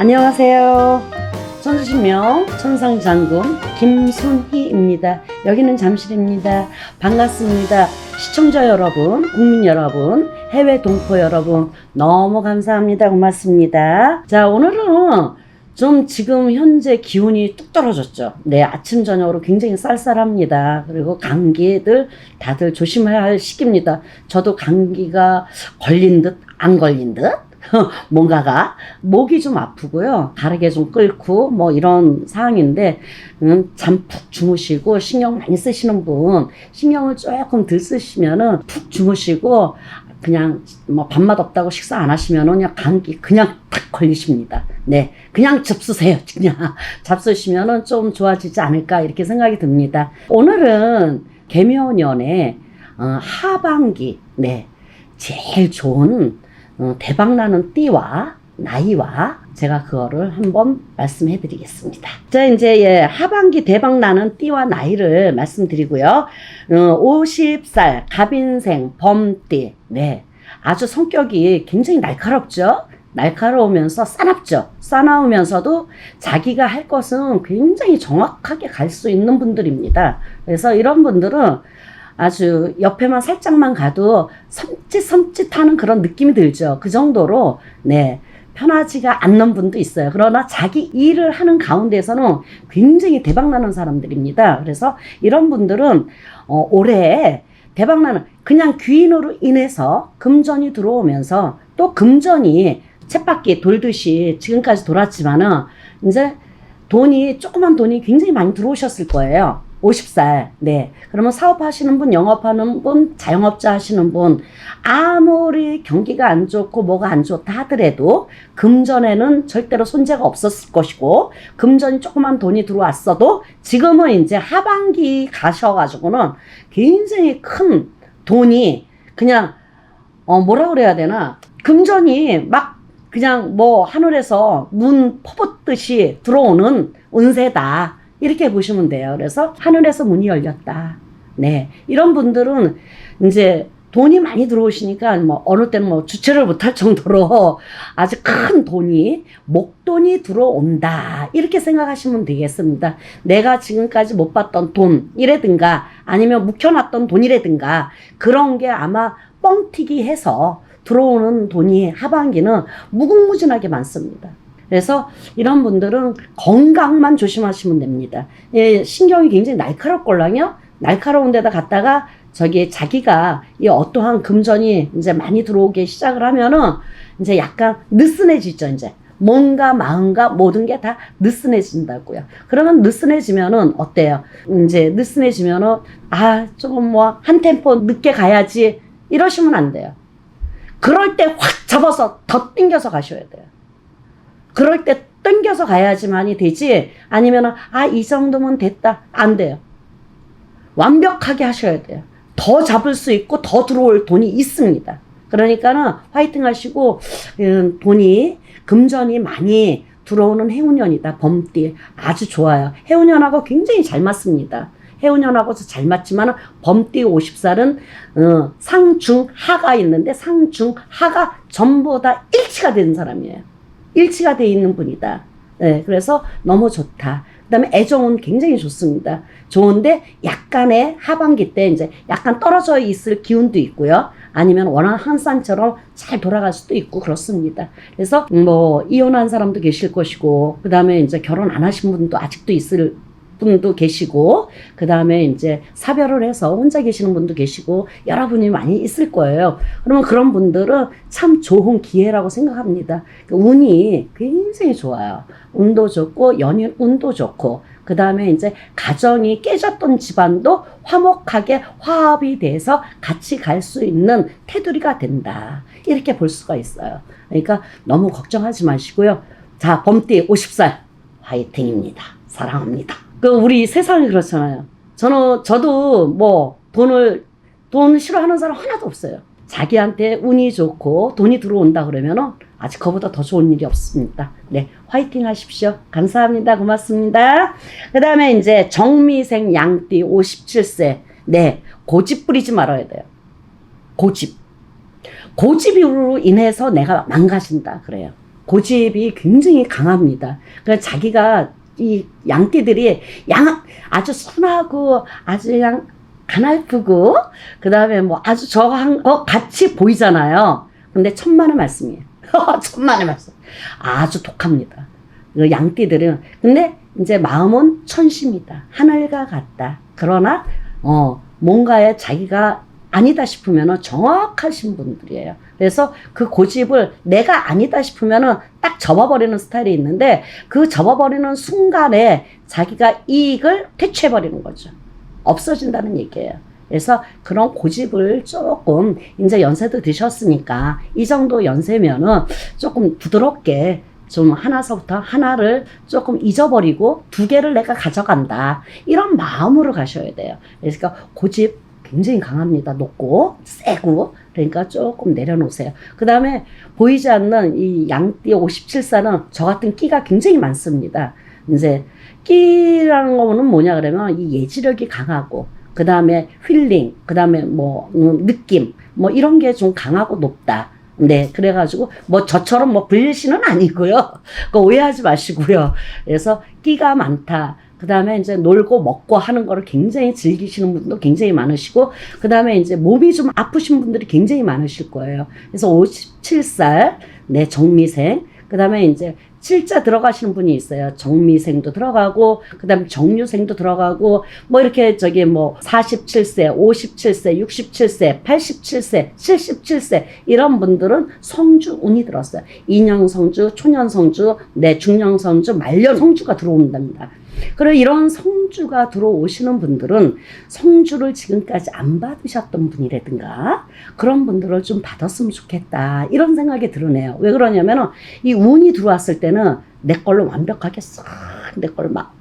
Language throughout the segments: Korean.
안녕하세요. 천주신명 천상장군 김순희입니다. 여기는 잠실입니다. 반갑습니다. 시청자 여러분, 국민 여러분, 해외 동포 여러분 너무 감사합니다. 고맙습니다. 자, 오늘은 좀 지금 현재 기온이 뚝 떨어졌죠. 네, 아침 저녁으로 굉장히 쌀쌀합니다. 그리고 감기들 다들 조심해야 할 시기입니다. 저도 감기가 걸린 듯 안 걸린 듯 뭔가가 목이 좀 아프고요, 다르게 좀 끓고 뭐 이런 상황인데 잠 푹 주무시고, 신경 많이 쓰시는 분 신경을 조금 덜 쓰시면은 푹 주무시고, 그냥 뭐 밥맛 없다고 식사 안 하시면은 그냥 감기 그냥 탁 걸리십니다. 네, 그냥 잡수세요. 그냥 잡수시면은 좀 좋아지지 않을까 이렇게 생각이 듭니다. 오늘은 개묘년의 하반기, 네, 제일 좋은 대박나는 띠와 나이와 제가 그거를 한번 말씀해 드리겠습니다. 자, 이제 하반기 대박나는 띠와 나이를 말씀드리고요. 50살 갑인생 범띠, 네, 아주 성격이 굉장히 날카롭죠. 날카로우면서 싸납죠. 싸나우면서도 자기가 할 것은 굉장히 정확하게 갈 수 있는 분들입니다. 그래서 이런 분들은 아주 옆에만 살짝만 가도 섬찟하는 그런 느낌이 들죠. 그 정도로, 네, 편하지가 않는 분도 있어요. 그러나 자기 일을 하는 가운데서는 굉장히 대박나는 사람들입니다. 그래서 이런 분들은 올해 대박나는, 그냥 귀인으로 인해서 금전이 들어오면서, 또 금전이 쳇바퀴 돌듯이 지금까지 돌았지만은 이제 조그만 돈이 굉장히 많이 들어오셨을 거예요. 50살. 네. 그러면 사업하시는 분, 영업하는 분, 자영업자 하시는 분, 아무리 경기가 안 좋고 뭐가 안 좋다 하더라도 금전에는 절대로 손재가 없었을 것이고, 금전이 조그만 돈이 들어왔어도 지금은 이제 하반기 가셔가지고는 굉장히 큰 돈이 그냥 뭐라 그래야 되나, 금전이 막 그냥 뭐 하늘에서 문 퍼붓듯이 들어오는 운세다, 이렇게 보시면 돼요. 그래서 하늘에서 문이 열렸다. 네, 이런 분들은 이제 돈이 많이 들어오시니까 뭐 어느 때는 뭐 주체를 못할 정도로 아주 큰 돈이, 목돈이 들어온다, 이렇게 생각하시면 되겠습니다. 내가 지금까지 못 봤던 돈이라든가 아니면 묵혀놨던 돈이라든가 그런 게 아마 뻥튀기 해서 들어오는 돈이 하반기는 무궁무진하게 많습니다. 그래서 이런 분들은 건강만 조심하시면 됩니다. 예, 신경이 굉장히 날카롭걸랑요. 날카로운 데다 갔다가 자기가 이 어떠한 금전이 이제 많이 들어오기 시작을 하면은 이제 약간 느슨해지죠. 이제 뭔가 마음과 모든 게 다 느슨해진다고요. 그러면 느슨해지면은 어때요? 이제 느슨해지면은 조금 뭐 한 템포 늦게 가야지, 이러시면 안 돼요. 그럴 때 확 잡아서 더 당겨서 가셔야 돼요. 그럴 때 당겨서 가야지만이 되지, 아니면은 이 정도면 됐다, 안 돼요. 완벽하게 하셔야 돼요. 더 잡을 수 있고 더 들어올 돈이 있습니다. 그러니까는 화이팅 하시고, 금전이 많이 들어오는 해운년이다. 범띠 아주 좋아요. 해운년하고 굉장히 잘 맞습니다. 해운년하고도 잘 맞지만 범띠 50살은 상중하가 있는데, 상중하가 전부 다 일치가 된 사람이에요. 일치가 돼 있는 분이다. 네, 그래서 너무 좋다. 그 다음에 애정은 굉장히 좋습니다. 좋은데 약간의 하반기 때 이제 약간 떨어져 있을 기운도 있고요. 아니면 워낙 한산처럼 잘 돌아갈 수도 있고 그렇습니다. 그래서 뭐 이혼한 사람도 계실 것이고, 그 다음에 이제 결혼 안 하신 분도 아직도 있을 분도 계시고, 그 다음에 이제 사별을 해서 혼자 계시는 분도 계시고, 여러분이 많이 있을 거예요. 그러면 그런 분들은 참 좋은 기회라고 생각합니다. 운이 굉장히 좋아요. 운도 좋고, 연인 운도 좋고, 그 다음에 이제 가정이 깨졌던 집안도 화목하게 화합이 돼서 같이 갈 수 있는 테두리가 된다, 이렇게 볼 수가 있어요. 그러니까 너무 걱정하지 마시고요. 자, 범띠 50살 화이팅입니다. 사랑합니다. 우리 세상이 그렇잖아요. 저도 뭐 돈 싫어하는 사람 하나도 없어요. 자기한테 운이 좋고 돈이 들어온다 그러면은 아직 그보다 더 좋은 일이 없습니다. 네, 화이팅 하십시오. 감사합니다. 고맙습니다. 그 다음에 이제 정미생 양띠 57세. 네, 고집 부리지 말아야 돼요. 고집으로 인해서 내가 망가진다 그래요. 고집이 굉장히 강합니다. 그러니까 자기가 이 양띠들이 아주 순하고 아주 그냥 가날프고 그다음에 뭐 아주 저한 같이 보이잖아요. 근데 천만의 말씀이에요. 천만의 말씀. 아주 독합니다. 그 양띠들은. 근데 이제 마음은 천심이다. 하늘과 같다. 그러나 뭔가에 자기가 아니다 싶으면 정확하신 분들이에요. 그래서 그 고집을 내가 아니다 싶으면 딱 접어버리는 스타일이 있는데 그 접어버리는 순간에 자기가 이익을 퇴치해버리는 거죠. 없어진다는 얘기예요. 그래서 그런 고집을 조금 이제 연세도 드셨으니까 이 정도 연세면은 조금 부드럽게 좀 하나서부터 하나를 조금 잊어버리고 두 개를 내가 가져간다. 이런 마음으로 가셔야 돼요. 그러니까 고집 굉장히 강합니다. 높고 세고. 그러니까 조금 내려놓으세요. 그 다음에 보이지 않는 이 양띠 57사는 저 같은 끼가 굉장히 많습니다. 이제 끼라는 거는 뭐냐 그러면 이 예지력이 강하고 그 다음에 힐링, 그 다음에 뭐 느낌 뭐 이런 게 좀 강하고 높다. 네, 그래가지고 뭐 저처럼 뭐 불리시는 아니고요. 그거 오해하지 마시고요. 그래서 끼가 많다. 그 다음에 이제 놀고 먹고 하는 거를 굉장히 즐기시는 분도 굉장히 많으시고, 그 다음에 이제 몸이 좀 아프신 분들이 굉장히 많으실 거예요. 그래서 57살, 네, 정미생. 그 다음에 이제 7자 들어가시는 분이 있어요. 정미생도 들어가고, 그 다음에 정유생도 들어가고, 뭐 이렇게 저기 뭐 47세, 57세, 67세, 87세, 77세, 이런 분들은 성주 운이 들었어요. 인형성주, 초년성주, 네, 중년성주, 말년성주가 들어온답니다. 그리고 이런 성주가 들어오시는 분들은 성주를 지금까지 안 받으셨던 분이라든가 그런 분들을 좀 받았으면 좋겠다 이런 생각이 드네요. 왜 그러냐면은 이 운이 들어왔을 때는 내 걸로 완벽하게 싹 내 걸로 막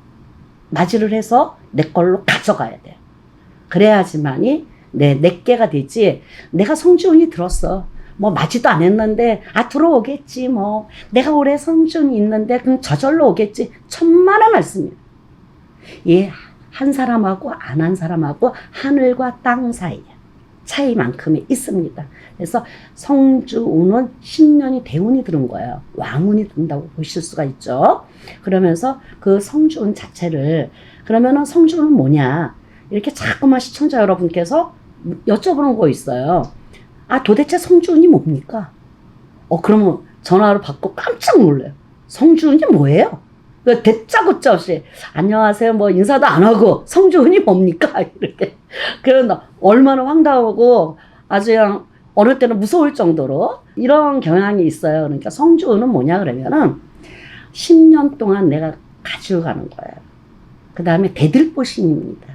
맞이를 해서 내 걸로 가져가야 돼요. 그래야지만이 내 개가 되지. 내가 성주운이 들었어. 뭐 맞지도 않았는데 들어오겠지 뭐 내가 올해 성주운이 있는데 그럼 저절로 오겠지. 천만의 말씀이에요. 예, 한 사람하고 안 한 사람하고 하늘과 땅 사이에 차이만큼이 있습니다. 그래서 성주운은 10년이 대운이 들은 거예요. 왕운이 든다고 보실 수가 있죠. 그러면서 그 성주운 자체를 그러면은 성주운은 뭐냐 이렇게 자꾸만 시청자 여러분께서 여쭤보는 거 있어요. 도대체 성주운이 뭡니까? 그러면 전화를 받고 깜짝 놀래요. 성주운이 뭐예요? 대짜고짜 없이 안녕하세요 뭐 인사도 안 하고 성주운이 뭡니까? 이렇게. 그래서 얼마나 황당하고 아주 그냥 어느 때는 무서울 정도로 이런 경향이 있어요. 그러니까 성주운은 뭐냐 그러면은 10년 동안 내가 가지고 가는 거예요. 그 다음에 대들보신입니다.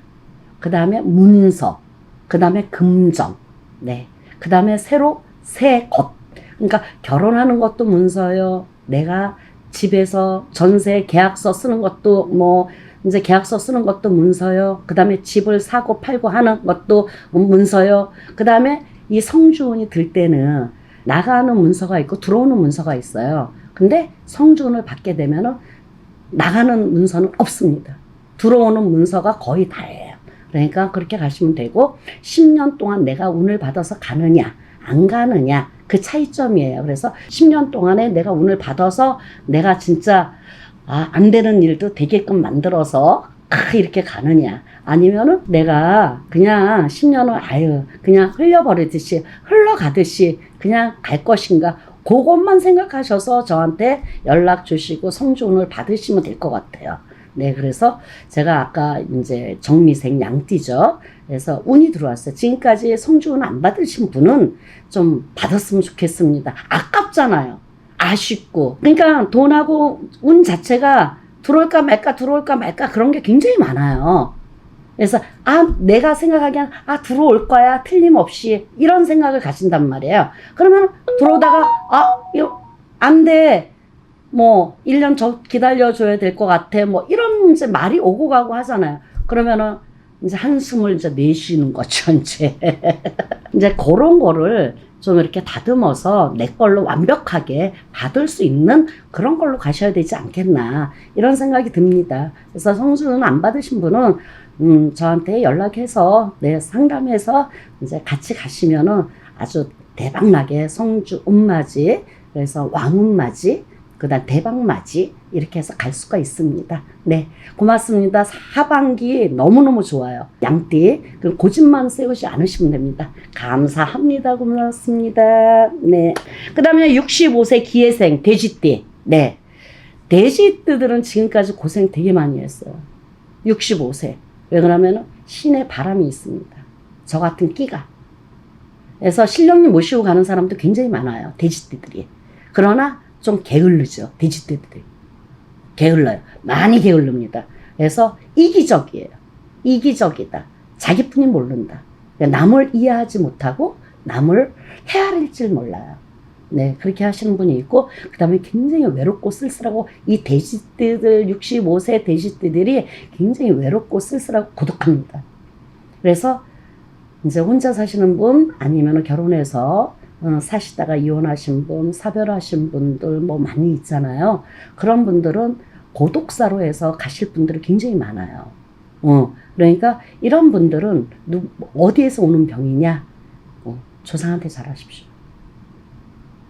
그 다음에 문서, 그 다음에 금정, 네. 그 다음에 새로 새 것. 그러니까 결혼하는 것도 문서요. 내가 집에서 전세 계약서 쓰는 것도 뭐 이제 계약서 쓰는 것도 문서요. 그 다음에 집을 사고 팔고 하는 것도 문서요. 그 다음에 이 성주운이 들 때는 나가는 문서가 있고 들어오는 문서가 있어요. 근데 성주운을 받게 되면은 나가는 문서는 없습니다. 들어오는 문서가 거의 다예요. 그러니까 그렇게 가시면 되고 10년 동안 내가 운을 받아서 가느냐 안 가느냐 그 차이점이에요. 그래서 10년 동안에 내가 운을 받아서 내가 진짜 안 되는 일도 되게끔 만들어서 이렇게 가느냐 아니면은 내가 그냥 10년을 그냥 흘려버리듯이 흘러가듯이 그냥 갈 것인가 그것만 생각하셔서 저한테 연락 주시고 성주운을 받으시면 될 것 같아요. 네, 그래서 제가 아까 이제 정미생 양띠죠. 그래서 운이 들어왔어요. 지금까지 성주운 안 받으신 분은 좀 받았으면 좋겠습니다. 아깝잖아요. 아쉽고. 그러니까 돈하고 운 자체가 들어올까 말까 들어올까 말까 그런 게 굉장히 많아요. 그래서 내가 생각하기엔 들어올 거야 틀림없이 이런 생각을 가진단 말이에요. 그러면 들어오다가 이거 안 돼. 뭐 1년 기다려줘야 될 것 같아. 뭐 이런 이제 말이 오고 가고 하잖아요. 그러면은 이제 한숨을 이제 내쉬는 거죠. 이제 이제 그런 거를 좀 이렇게 다듬어서 내 걸로 완벽하게 받을 수 있는 그런 걸로 가셔야 되지 않겠나 이런 생각이 듭니다. 그래서 성주운 안 받으신 분은 저한테 연락해서 상담해서 이제 같이 가시면은 아주 대박나게 성주 운맞이 그래서 왕운맞이 그다음 대박맞이 이렇게 해서 갈 수가 있습니다. 네, 고맙습니다. 하반기 너무너무 좋아요. 양띠 그리고 고집만 세우지 않으시면 됩니다. 감사합니다. 고맙습니다. 네, 그 다음에 65세 기해생 돼지띠. 네, 돼지띠들은 지금까지 고생 되게 많이 했어요. 65세. 왜 그러면 신의 바람이 있습니다. 저 같은 끼가. 그래서 신령님 모시고 가는 사람도 굉장히 많아요. 돼지띠들이. 그러나 좀 게을르죠. 돼지띠들이. 게을러요. 많이 게을릅니다. 그래서 이기적이에요. 이기적이다. 자기뿐이 모른다. 남을 이해하지 못하고 남을 헤아릴 줄 몰라요. 네, 그렇게 하시는 분이 있고, 그 다음에 굉장히 외롭고 쓸쓸하고, 이 돼지띠들, 65세 돼지띠들이 굉장히 외롭고 쓸쓸하고 고독합니다. 그래서 이제 혼자 사시는 분, 아니면 결혼해서 사시다가 이혼하신 분, 사별하신 분들 뭐 많이 있잖아요. 그런 분들은 고독사로 해서 가실 분들이 굉장히 많아요. 그러니까 이런 분들은 어디에서 오는 병이냐? 조상한테 잘하십시오.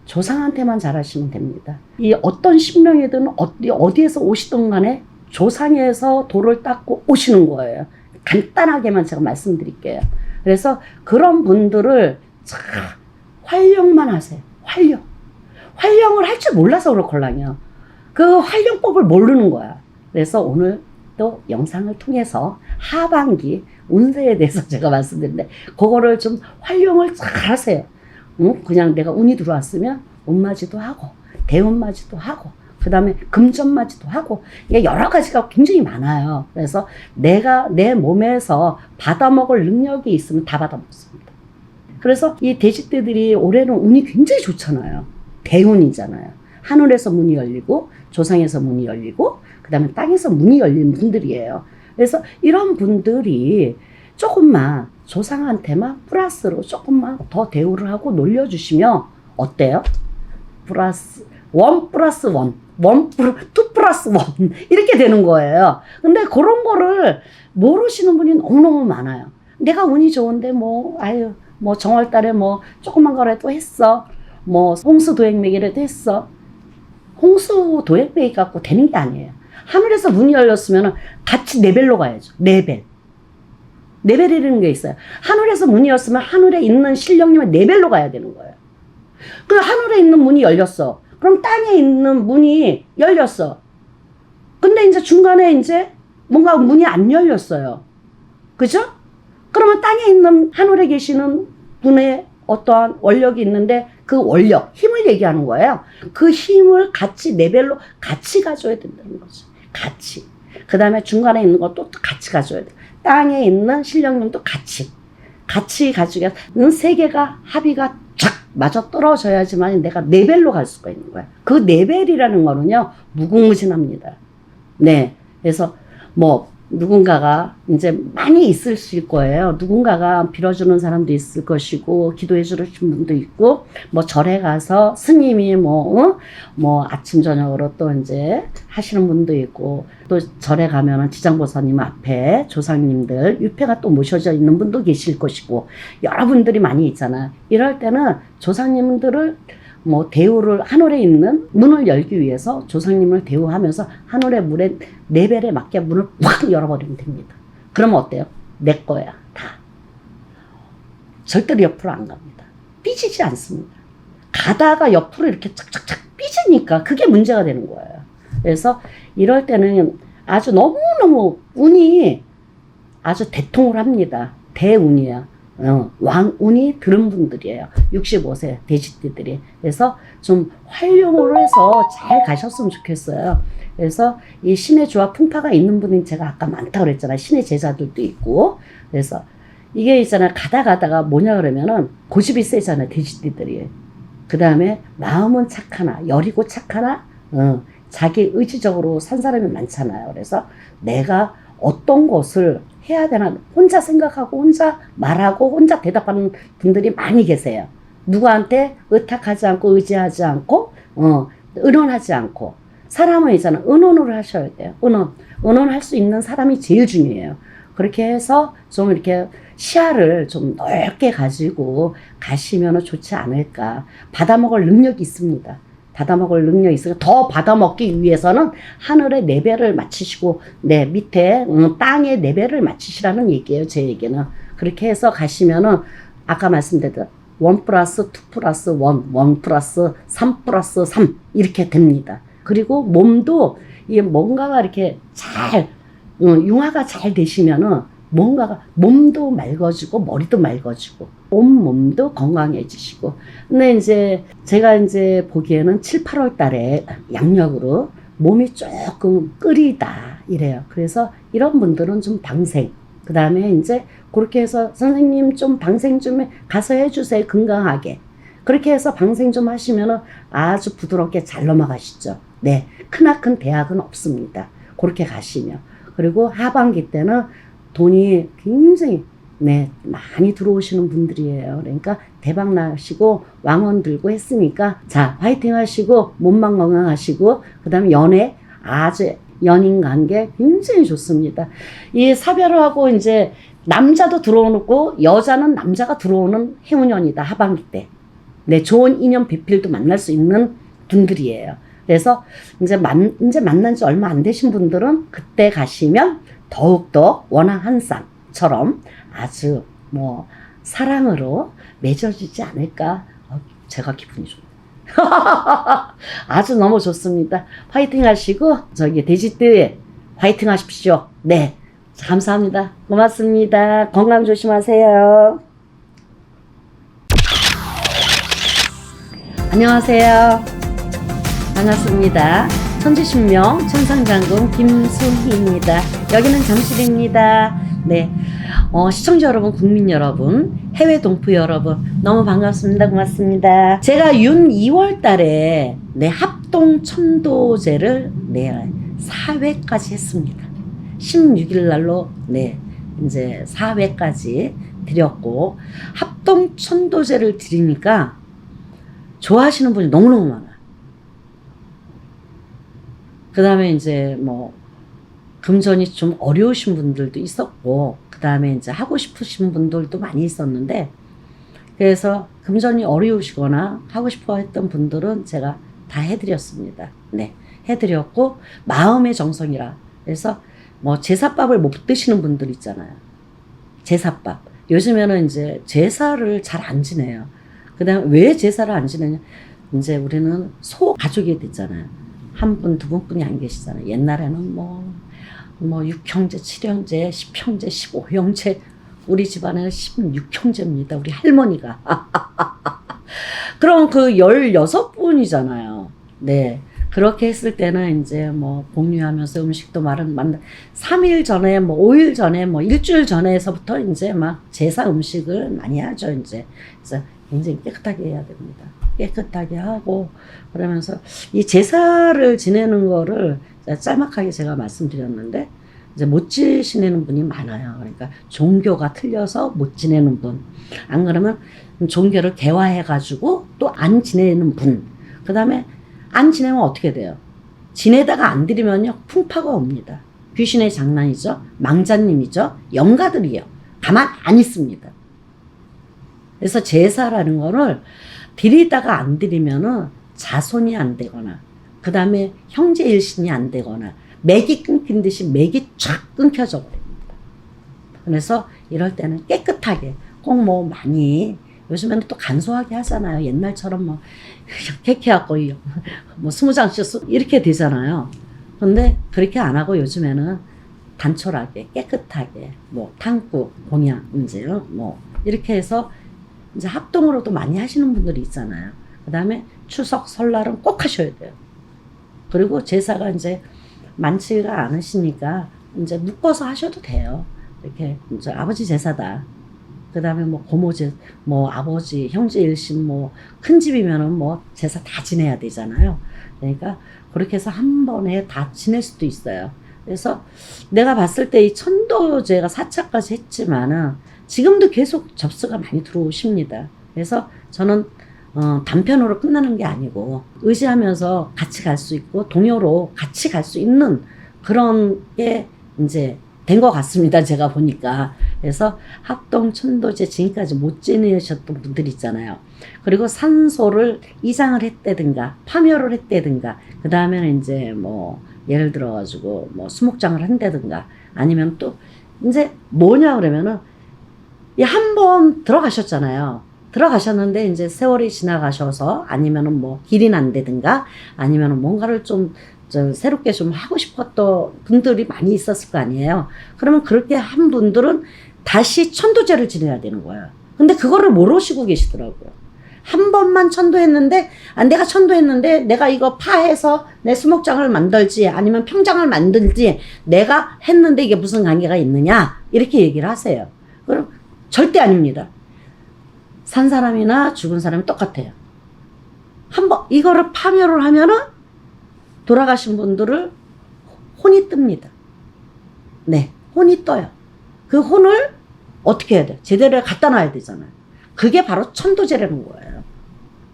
조상한테만 잘하시면 됩니다. 이 어떤 신명이든 어디에서 오시든 간에 조상에서 돌을 닦고 오시는 거예요. 간단하게만 제가 말씀드릴게요. 그래서 그런 분들을 활용만 하세요. 활용을 할 줄 몰라서 그렇걸랑요. 그 활용법을 모르는 거야. 그래서 오늘 또 영상을 통해서 하반기 운세에 대해서 제가 말씀드리는데 그거를 좀 활용을 잘 하세요. 그냥 내가 운이 들어왔으면 운맞이도 하고 대운맞이도 하고 그 다음에 금전맞이도 하고 여러 가지가 굉장히 많아요. 그래서 내가 내 몸에서 받아먹을 능력이 있으면 다 받아먹습니다. 그래서 이 돼지떼들이 올해는 운이 굉장히 좋잖아요. 대운이잖아요. 하늘에서 문이 열리고 조상에서 문이 열리고 그 다음에 땅에서 문이 열린 분들이에요. 그래서 이런 분들이 조금만 조상한테만 플러스로 조금만 더 대우를 하고 놀려주시면 어때요? 원 플러스 원, 투 플러스 원 이렇게 되는 거예요. 근데 그런 거를 모르시는 분이 너무너무 많아요. 내가 운이 좋은데 뭐 정월달에 뭐 조그만 거라도 했어. 뭐 홍수 도액매기라도 했어. 홍수 도액매기 갖고 되는 게 아니에요. 하늘에서 문이 열렸으면 같이 레벨로 가야죠. 레벨이라는 게 있어요. 하늘에서 문이 열렸으면 하늘에 있는 신령님의 레벨로 가야 되는 거예요. 그 하늘에 있는 문이 열렸어. 그럼 땅에 있는 문이 열렸어. 근데 이제 중간에 이제 뭔가 문이 안 열렸어요. 그죠? 그러면 땅에 있는 하늘에 계시는 분의 어떠한 원력이 있는데 그 원력, 힘을 얘기하는 거예요. 그 힘을 같이 레벨로 같이 가져야 된다는 거죠. 같이. 그 다음에 중간에 있는 것도 같이 가져야 돼. 땅에 있는 신령님도 같이 가지고 세 개가 합의가 쫙 맞아 떨어져야지만 내가 레벨로 갈 수가 있는 거야. 그 레벨이라는 거는요 무궁무진합니다. 네, 그래서 뭐 누군가가 이제 많이 있으실 거예요. 누군가가 빌어주는 사람도 있을 것이고 기도해 주는 분도 있고 뭐 절에 가서 스님이 뭐 아침 저녁으로 또 이제 하시는 분도 있고 또 절에 가면은 지장보살님 앞에 조상님들 유패가 또 모셔져 있는 분도 계실 것이고 여러분들이 많이 있잖아. 이럴 때는 조상님들을 뭐 대우를 하늘에 있는 문을 열기 위해서 조상님을 대우하면서 하늘의 물의 레벨에 맞게 문을 확 열어버리면 됩니다. 그러면 어때요? 내 거야 다. 절대로 옆으로 안 갑니다. 삐지지 않습니다. 가다가 옆으로 이렇게 착착착 삐지니까 그게 문제가 되는 거예요. 그래서 이럴 때는 아주 너무너무 운이 아주 대통을 합니다. 대운이야. 왕운이 들은 분들이에요. 65세 돼지띠들이. 그래서 좀 활용을 해서 잘 가셨으면 좋겠어요. 그래서 이 신의 조화 풍파가 있는 분이 제가 아까 많다고 그랬잖아요. 신의 제자들도 있고. 그래서 이게 있잖아요. 가다가 뭐냐 그러면은 고집이 세잖아요. 돼지띠들이. 그 다음에 마음은 착하나 여리고 착하나 자기 의지적으로 산 사람이 많잖아요. 그래서 내가 어떤 것을 해야 되나 혼자 생각하고 혼자 말하고 혼자 대답하는 분들이 많이 계세요. 누구한테 의탁하지 않고 의지하지 않고 의논하지 않고 사람은 있잖아. 의논을 하셔야 돼요. 의논할 수 있는 사람이 제일 중요해요. 그렇게 해서 좀 이렇게 시야를 좀 넓게 가지고 가시면 좋지 않을까. 받아먹을 능력이 있습니다. 받아먹을 능력이 있으니까 더 받아먹기 위해서는 하늘의 4배를 맞추시고 네 밑에 땅의 4배를 맞추시라는 얘기예요. 제 얘기는. 그렇게 해서 가시면은 아까 말씀드렸던 1 플러스 2 플러스 1, 1 플러스 3 플러스 3 이렇게 됩니다. 그리고 몸도 이게 뭔가가 이렇게 잘 융화가 잘 되시면은 뭔가가 몸도 맑아지고 머리도 맑아지고 온몸도 건강해지시고. 근데 이제 제가 이제 보기에는 7, 8월 달에 양력으로 몸이 조금 끓이다 이래요. 그래서 이런 분들은 좀 방생, 그 다음에 이제 그렇게 해서 선생님 좀 방생 좀 가서 해주세요. 건강하게. 그렇게 해서 방생 좀 하시면은 아주 부드럽게 잘 넘어가시죠. 네. 크나큰 대학은 없습니다. 그렇게 가시면. 그리고 하반기 때는 돈이 굉장히 네 많이 들어오시는 분들이에요. 그러니까 대박 나시고 왕원 들고 했으니까 자 화이팅 하시고 몸만 건강하시고 그 다음에 연애 아주 연인 관계 굉장히 좋습니다. 이 사별을 하고 이제 남자도 들어오고 여자는 남자가 들어오는 해운년이다. 하반기 때. 네, 좋은 인연 배필도 만날 수 있는 분들이에요. 그래서 이제 만난 지 얼마 안 되신 분들은 그때 가시면 더욱더 원앙 한 쌍처럼 아주 뭐 사랑으로 맺어지지 않을까. 제가 기분이 좋네요. 아주 너무 좋습니다. 화이팅 하시고 저기 돼지띠 화이팅 하십시오. 네, 감사합니다. 고맙습니다. 건강 조심하세요. 안녕하세요. 반갑습니다. 천지신명 천상장군 김순희입니다. 여기는 잠실입니다. 네, 시청자 여러분, 국민 여러분, 해외 동포 여러분 너무 반갑습니다. 고맙습니다. 제가 윤 2월 달에 네, 합동 천도제를 네, 4회까지 했습니다. 16일 날로 네, 이제 4회까지 드렸고 합동 천도제를 드리니까 좋아하시는 분이 너무너무 많아요. 그 다음에 이제 뭐 금전이 좀 어려우신 분들도 있었고 그 다음에 이제 하고 싶으신 분들도 많이 있었는데 그래서 금전이 어려우시거나 하고 싶어 했던 분들은 제가 다 해드렸습니다. 네, 해드렸고 마음의 정성이라 그래서 뭐 제사밥을 못 드시는 분들 있잖아요. 제사밥 요즘에는 이제 제사를 잘 안 지내요. 그 다음에 왜 제사를 안 지내냐, 이제 우리는 소 가족이 됐잖아요. 한 분, 두 분뿐이 안 계시잖아요. 옛날에는 뭐 6형제, 7형제, 10형제, 15형제, 우리 집안에는 16형제입니다. 우리 할머니가. 그럼 그 16분이잖아요. 네. 그렇게 했을 때는 이제 뭐 공유하면서 음식도 3일 전에, 뭐 5일 전에, 뭐 일주일 전에서부터 이제 막 제사 음식을 많이 하죠, 이제. 그래서 굉장히 깨끗하게 해야 됩니다. 깨끗하게 하고 그러면서 이 제사를 지내는 거를 짤막하게 제가 말씀드렸는데 이제 못 지내는 분이 많아요. 그러니까 종교가 틀려서 못 지내는 분, 안 그러면 종교를 개화해 가지고 또 안 지내는 분, 그 다음에 안 지내면 어떻게 돼요? 지내다가 안 드리면요 풍파가 옵니다. 귀신의 장난이죠. 망자님이죠. 영가들이요. 가만 안 있습니다. 그래서 제사라는 거를 드리다가 안 드리면은 자손이 안 되거나 그 다음에 형제 일신이 안 되거나 맥이 끊긴 듯이 맥이 쫙 끊겨져 버립니다. 그래서 이럴 때는 깨끗하게 꼭 뭐 많이 요즘에는 또 간소하게 하잖아요. 옛날처럼 뭐 캐캐하고 뭐 20장씩 이렇게 되잖아요. 근데 그렇게 안 하고 요즘에는 단촐하게 깨끗하게 뭐 탕국 공양 이제요 뭐 이렇게 해서 이제 합동으로도 많이 하시는 분들이 있잖아요. 그 다음에 추석 설날은 꼭 하셔야 돼요. 그리고 제사가 이제 많지가 않으시니까 이제 묶어서 하셔도 돼요. 이렇게 이제 아버지 제사다. 그 다음에 뭐 고모 뭐 아버지 형제 일신 뭐 큰 집이면은 뭐 제사 다 지내야 되잖아요. 그러니까 그렇게 해서 한 번에 다 지낼 수도 있어요. 그래서 내가 봤을 때 이 천도제가 4차까지 했지만은 지금도 계속 접수가 많이 들어오십니다. 그래서 저는 단편으로 끝나는 게 아니고 의지하면서 같이 갈 수 있고 동요로 같이 갈 수 있는 그런 게 이제 된 것 같습니다. 제가 보니까. 그래서 합동 천도제 지금까지 못 지내셨던 분들 있잖아요. 그리고 산소를 이장을 했다든가 파멸을 했다든가 그 다음에는 이제 뭐 예를 들어 가지고 뭐 수목장을 한다든가 아니면 또 이제 뭐냐 그러면은 한 번 들어가셨잖아요. 들어가셨는데 이제 세월이 지나가셔서 아니면은 뭐 길이 난다든가 아니면은 뭔가를 좀 새롭게 좀 하고 싶었던 분들이 많이 있었을 거 아니에요. 그러면 그렇게 한 분들은 다시 천도제를 지내야 되는 거예요. 근데 그거를 모르시고 계시더라고요. 한 번만 천도했는데, 내가 천도했는데, 내가 이거 파해서 내 수목장을 만들지, 아니면 평장을 만들지, 내가 했는데 이게 무슨 관계가 있느냐, 이렇게 얘기를 하세요. 그럼 절대 아닙니다. 산 사람이나 죽은 사람이 똑같아요. 이거를 파멸을 하면은, 돌아가신 분들을 혼이 뜹니다. 네, 혼이 떠요. 그 혼을 어떻게 해야 돼? 제대로 갖다 놔야 되잖아요. 그게 바로 천도제라는 거예요.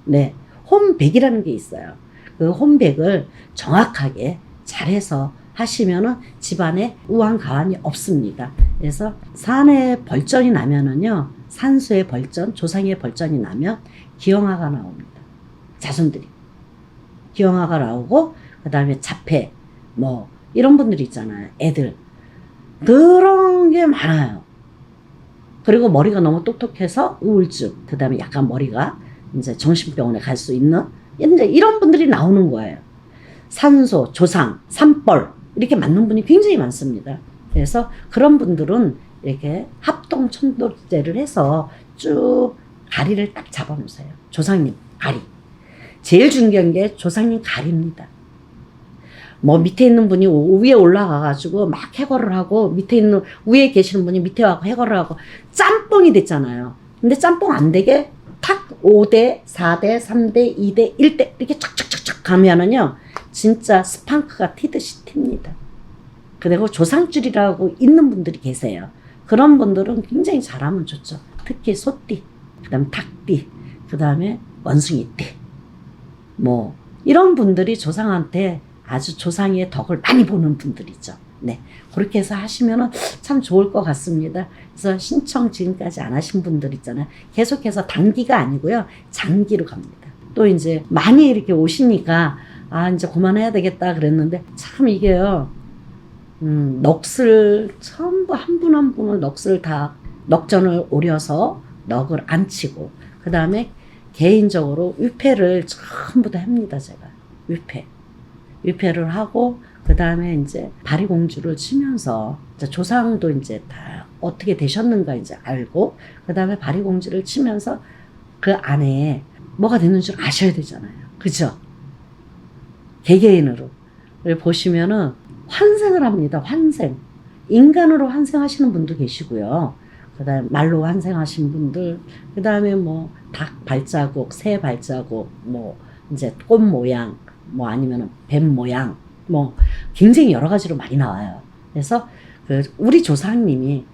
네, 혼백이라는 게 있어요. 그 혼백을 정확하게 잘해서 하시면은 집안에 우환가환이 없습니다. 그래서 산에 벌전이 나면은요, 산수의 벌전, 조상의 벌전이 나면 기형아가 나옵니다. 자손들이. 기형아가 나오고, 그 다음에 자폐, 뭐, 이런 분들이 있잖아요. 애들. 그런 게 많아요. 그리고 머리가 너무 똑똑해서 우울증, 그 다음에 약간 머리가 이제 정신병원에 갈 수 있는 이제 이런 분들이 나오는 거예요. 산소, 조상, 산벌 이렇게 맞는 분이 굉장히 많습니다. 그래서 그런 분들은 이렇게 합동 천도제를 해서 쭉 가리를 딱 잡아놓으세요. 조상님 가리. 제일 중요한 게 조상님 가리입니다. 뭐 밑에 있는 분이 위에 올라가가지고 막 해거를 하고 위에 계시는 분이 밑에 와서 해거를 하고 짬뽕이 됐잖아요. 근데 짬뽕 안 되게 탁 5대, 4대, 3대, 2대, 1대 이렇게 쫙쫙쫙쫙 가면은요 진짜 스판크가 튀듯이 튑니다. 그리고 조상줄이라고 있는 분들이 계세요. 그런 분들은 굉장히 잘하면 좋죠. 특히 소띠, 그 다음에 닭띠, 그 다음에 원숭이띠 뭐 이런 분들이 조상한테 아주 조상의 덕을 많이 보는 분들이죠. 네. 그렇게 해서 하시면은 참 좋을 것 같습니다. 그래서 신청 지금까지 안 하신 분들 있잖아요. 계속해서 단기가 아니고요. 장기로 갑니다. 또 이제 많이 이렇게 오시니까 이제 그만해야 되겠다 그랬는데 참 이게요. 넋을 전부 한 분 한 분을 넋을 다 넋전을 오려서 넋을 안 치고 그 다음에 개인적으로 위패를 전부 다 합니다. 제가 위패를 하고 그 다음에 이제 바리공주를 치면서 이제 조상도 이제 다 어떻게 되셨는가 이제 알고 그 다음에 바리공주를 치면서 그 안에 뭐가 되는 줄 아셔야 되잖아요. 그죠? 개개인으로 보시면은 환생을 합니다. 환생. 인간으로 환생하시는 분도 계시고요. 그 다음에 말로 환생하신 분들, 그 다음에 뭐 닭 발자국, 새 발자국, 뭐 이제 꽃 모양, 뭐 아니면 뱀 모양, 뭐 굉장히 여러 가지로 많이 나와요. 그래서 우리 조상님이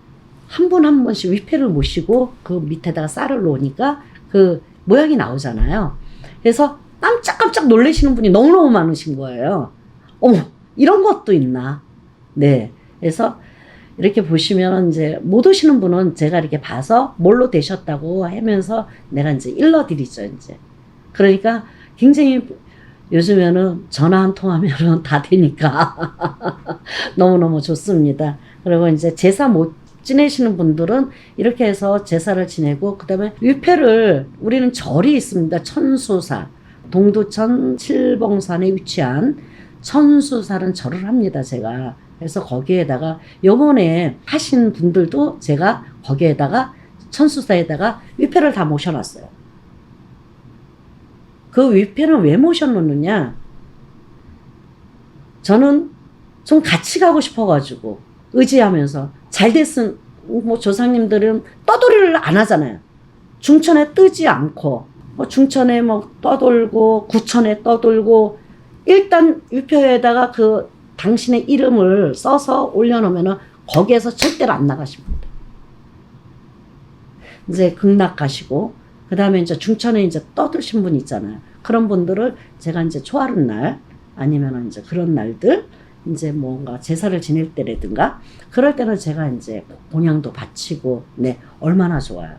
한 분 한 분씩 위패를 모시고 그 밑에다가 쌀을 놓으니까 그 모양이 나오잖아요. 그래서 깜짝깜짝 놀라시는 분이 너무너무 많으신 거예요. 어머, 이런 것도 있나? 네. 그래서 이렇게 보시면 이제 못 오시는 분은 제가 이렇게 봐서 뭘로 되셨다고 하면서 내가 이제 일러드리죠, 이제. 그러니까 굉장히 요즘에는 전화 한 통하면은 다 되니까 너무너무 좋습니다. 그리고 이제 제사 못 지내시는 분들은 이렇게 해서 제사를 지내고 그다음에 위패를 우리는 절이 있습니다. 천수사, 동두천 칠봉산에 위치한 천수사는 절을 합니다. 제가. 그래서 거기에다가 요번에 하신 분들도 제가 거기에다가 천수사에다가 위패를 다 모셔놨어요. 그 위패는 왜 모셔놓느냐? 저는 좀 같이 가고 싶어가지고 의지하면서 잘 됐은 뭐 조상님들은 떠돌이를 안 하잖아요. 중천에 뜨지 않고 뭐 중천에 뭐 떠돌고 구천에 떠돌고 일단 위패에다가 그 당신의 이름을 써서 올려놓으면은 거기에서 절대로 안 나가십니다. 이제 극락 가시고 그 다음에 이제 중천에 이제 떠드신 분 있잖아요. 그런 분들을 제가 이제 초하룻 날 아니면 이제 그런 날들 이제 뭔가 제사를 지낼 때라든가 그럴 때는 제가 이제 공양도 바치고 네 얼마나 좋아요.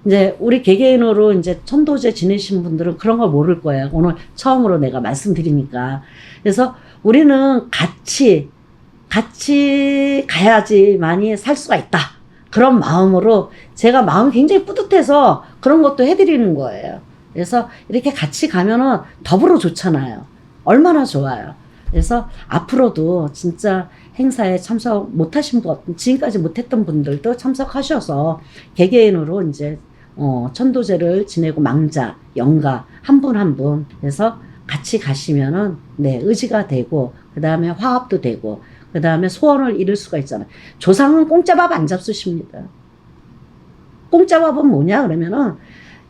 이제 우리 개개인으로 이제 천도제 지내신 분들은 그런 걸 모를 거예요. 오늘 처음으로 내가 말씀드리니까. 그래서 우리는 같이 가야지만이 살 수가 있다. 그런 마음으로 제가 마음이 굉장히 뿌듯해서 그런 것도 해드리는 거예요. 그래서 이렇게 같이 가면은 더불어 좋잖아요. 얼마나 좋아요. 그래서 앞으로도 진짜 행사에 참석 못하신 분, 지금까지 못했던 분들도 참석하셔서 개개인으로 이제 천도제를 지내고 망자, 영가 한 분 한 분 해서 같이 가시면은 네 의지가 되고 그 다음에 화합도 되고 그 다음에 소원을 이룰 수가 있잖아요. 조상은 공짜 밥 안 잡수십니다. 공짜 밥은 뭐냐 그러면은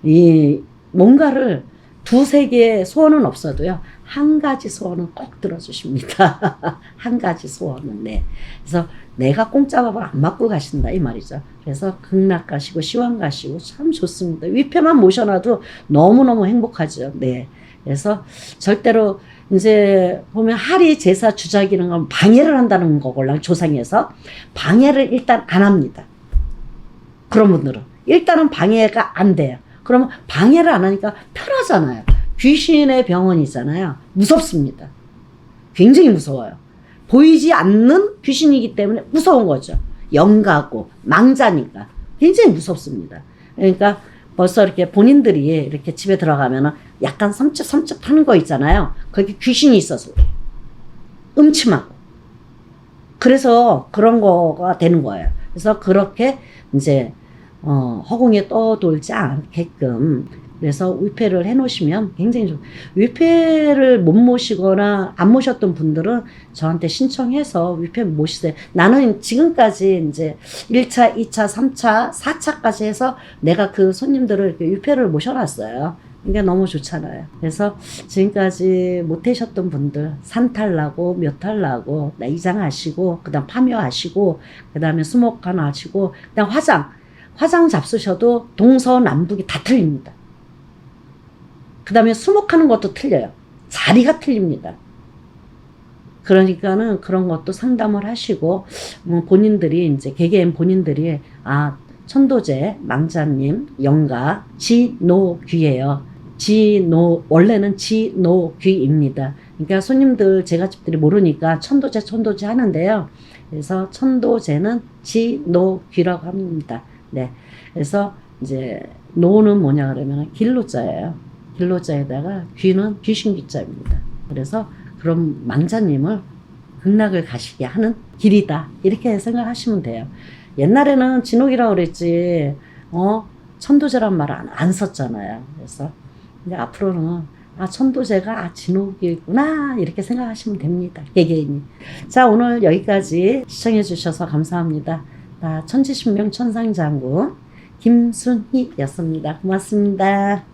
이 뭔가를 두세 개의 소원은 없어도요 한 가지 소원은 꼭 들어주십니다. 한 가지 소원은 네. 그래서 내가 공짜 밥을 안 맞고 가신다 이 말이죠. 그래서 극락 가시고 시황 가시고 참 좋습니다. 위패만 모셔놔도 너무너무 행복하죠. 네. 그래서 절대로 이제 보면 하리 제사 주작이라는 건 방해를 한다는 거걸랑 조상에서 방해를 일단 안 합니다. 그런 분들은 일단은 방해가 안 돼요. 그러면 방해를 안 하니까 편하잖아요. 귀신의 병원이잖아요. 무섭습니다. 굉장히 무서워요. 보이지 않는 귀신이기 때문에 무서운 거죠. 영가고 망자니까 굉장히 무섭습니다. 그러니까 벌써 이렇게 본인들이 이렇게 집에 들어가면은 약간 섬찟섬찟 하는 거 있잖아요. 거기 귀신이 있어서 음침하고 그래서 그런 거가 되는 거예요. 그래서 그렇게 이제 허공에 떠돌지 않게끔 그래서 위패를 해놓으시면 굉장히 좋아요. 위패를 못 모시거나 안 모셨던 분들은 저한테 신청해서 위패 모시세요. 나는 지금까지 이제 1차, 2차, 3차, 4차까지 해서 내가 그 손님들을 이렇게 위패를 모셔놨어요. 그러니까 너무 좋잖아요. 그래서 지금까지 못 하셨던 분들 산탈나고 묘탈나고 이장하시고 그 다음 파묘하시고 그 다음에 수목관 하시고 그 다음 화장 잡수셔도 동서남북이 다 틀립니다. 그 다음에 수목하는 것도 틀려요. 자리가 틀립니다. 그러니까는 그런 것도 상담을 하시고 본인들이 이제 개개인 본인들이 천도제 망자님 영가 지노귀예요. 원래는 지노귀입니다. 그러니까 손님들 제가 집들이 모르니까 천도제 하는데요. 그래서 천도제는 지노귀라고 합니다. 네. 그래서 이제 노는 뭐냐 그러면 길로자예요. 길로자에다가 귀는 귀신귀자입니다. 그래서 그런 망자님을 극락을 가시게 하는 길이다. 이렇게 생각하시면 돼요. 옛날에는 진옥이라고 그랬지, 천도제란 말 안 썼잖아요. 그래서, 근데 앞으로는, 천도제가, 진옥이구나. 이렇게 생각하시면 됩니다. 개개인이. 자, 오늘 여기까지 시청해주셔서 감사합니다. 천지신명 천상장군 김순희였습니다. 고맙습니다.